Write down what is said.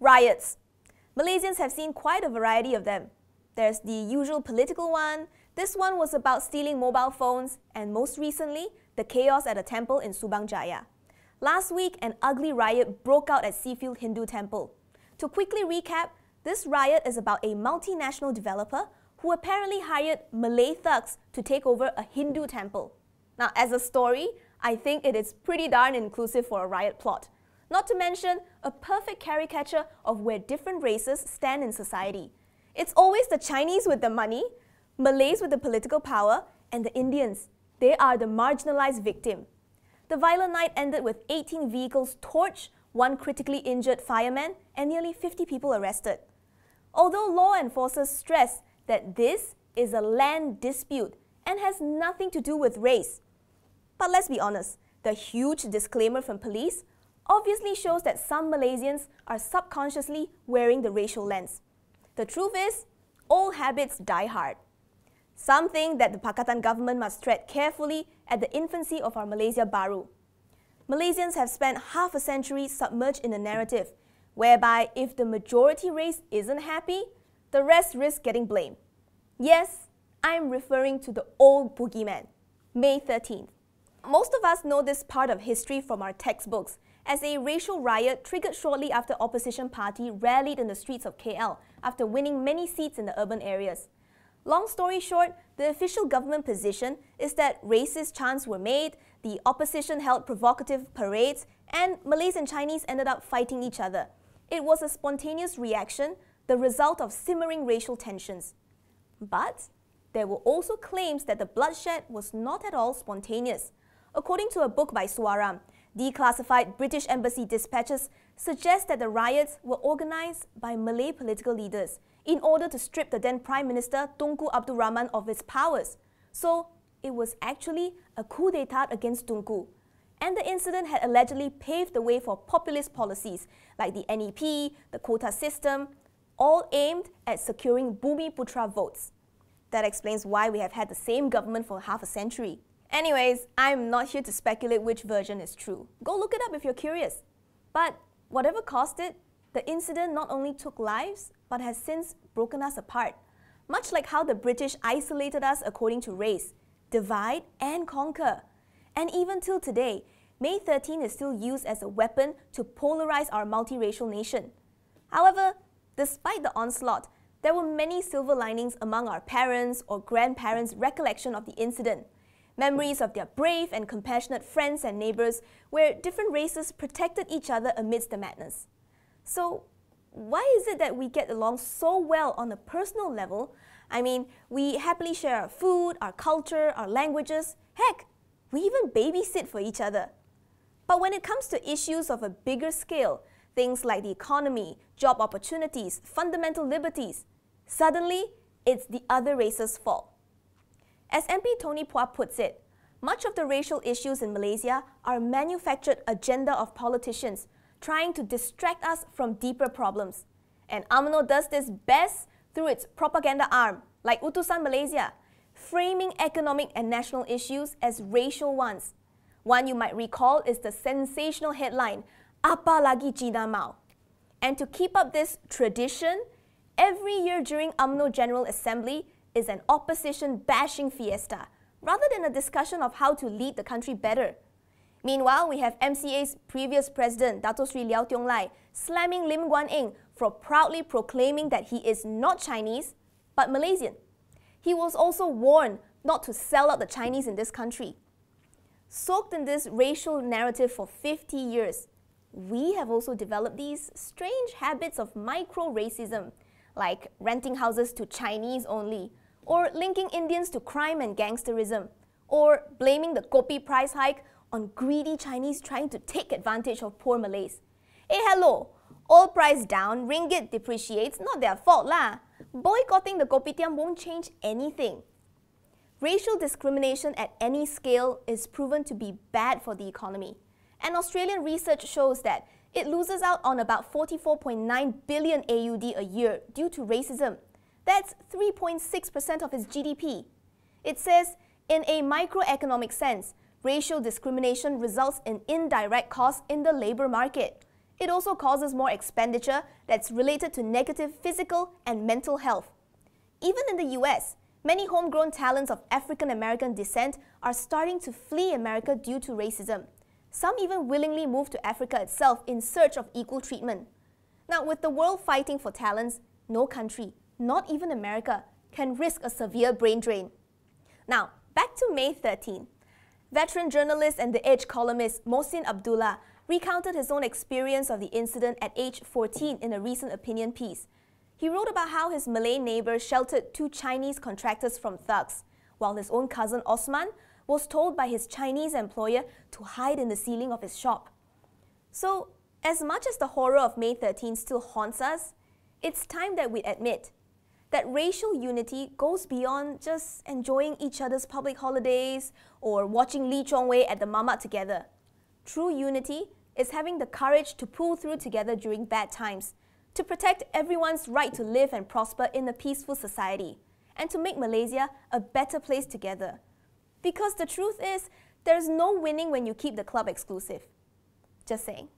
Riots. Malaysians have seen quite a variety of them. There's the usual political one, this one was about stealing mobile phones, and most recently, the chaos at a temple in Subang Jaya. Last week, an ugly riot broke out at Seafield Hindu Temple. To quickly recap, this riot is about a multinational developer who apparently hired Malay thugs to take over a Hindu temple. Now, as a story, I think it is pretty darn inclusive for a riot plot. Not to mention, a perfect caricature of where different races stand in society. It's always the Chinese with the money, Malays with the political power, and the Indians. They are the marginalized victim. The violent night ended with 18 vehicles torched, 1 critically injured fireman, and nearly 50 people arrested. Although law enforcers stress that this is a land dispute and has nothing to do with race. But let's be honest, the huge disclaimer from police obviously shows that some Malaysians are subconsciously wearing the racial lens. The truth is, old habits die hard. Something that the Pakatan government must tread carefully at the infancy of our Malaysia Baru. Malaysians have spent half a century submerged in a narrative whereby if the majority race isn't happy, the rest risk getting blamed. Yes, I'm referring to the old boogeyman, May 13th. Most of us know this part of history from our textbooks, as a racial riot triggered shortly after opposition party rallied in the streets of KL after winning many seats in the urban areas. Long story short, the official government position is that racist chants were made, the opposition held provocative parades, and Malays and Chinese ended up fighting each other. It was a spontaneous reaction, the result of simmering racial tensions. But there were also claims that the bloodshed was not at all spontaneous. According to a book by Suaram, declassified British embassy dispatches suggest that the riots were organized by Malay political leaders in order to strip the then Prime Minister Tunku Abdul Rahman of his powers. So it was actually a coup d'etat against Tunku. And the incident had allegedly paved the way for populist policies like the NEP, the quota system, all aimed at securing Bumi Putra votes. That explains why we have had the same government for half a century. Anyways, I'm not here to speculate which version is true. Go look it up if you're curious. But whatever caused it, the incident not only took lives, but has since broken us apart. Much like how the British isolated us according to race, divide and conquer. And even till today, May 13 is still used as a weapon to polarize our multiracial nation. However, despite the onslaught, there were many silver linings among our parents' or grandparents' recollection of the incident. Memories of their brave and compassionate friends and neighbors where different races protected each other amidst the madness. So, why is it that we get along so well on a personal level? I mean, we happily share our food, our culture, our languages. Heck, we even babysit for each other. But when it comes to issues of a bigger scale, things like the economy, job opportunities, fundamental liberties, suddenly it's the other race's fault. As MP Tony Phua puts it, much of the racial issues in Malaysia are a manufactured agenda of politicians trying to distract us from deeper problems. And UMNO does this best through its propaganda arm, like Utusan Malaysia, framing economic and national issues as racial ones. One you might recall is the sensational headline, "Apa lagi Cina Mau?" And to keep up this tradition, every year during UMNO General Assembly is an opposition bashing fiesta, rather than a discussion of how to lead the country better. Meanwhile, we have MCA's previous president, Dato Sri Liao Tiong Lai, slamming Lim Guan Eng for proudly proclaiming that he is not Chinese, but Malaysian. He was also warned not to sell out the Chinese in this country. Soaked in this racial narrative for 50 years, we have also developed these strange habits of micro-racism, like renting houses to Chinese only, or linking Indians to crime and gangsterism, or blaming the kopi price hike on greedy Chinese trying to take advantage of poor Malays. Hey, hello! Oil price down, ringgit depreciates, not their fault lah. Boycotting the kopitiam won't change anything. Racial discrimination at any scale is proven to be bad for the economy. And Australian research shows that it loses out on about 44.9 billion AUD a year due to racism. That's 3.6% of its GDP. It says, in a microeconomic sense, racial discrimination results in indirect costs in the labour market. It also causes more expenditure that's related to negative physical and mental health. Even in the US, many homegrown talents of African American descent are starting to flee America due to racism. Some even willingly move to Africa itself in search of equal treatment. Now, with the world fighting for talents, no country, not even America, can risk a severe brain drain. Now, back to May 13. Veteran journalist and The Edge columnist Mohsin Abdullah recounted his own experience of the incident at age 14 in a recent opinion piece. He wrote about how his Malay neighbor sheltered 2 Chinese contractors from thugs, while his own cousin Osman was told by his Chinese employer to hide in the ceiling of his shop. So, as much as the horror of May 13 still haunts us, it's time that we admit that racial unity goes beyond just enjoying each other's public holidays or watching Lee Chong Wei at the mamak together. True unity is having the courage to pull through together during bad times, to protect everyone's right to live and prosper in a peaceful society, and to make Malaysia a better place together. Because the truth is, there's no winning when you keep the club exclusive. Just saying.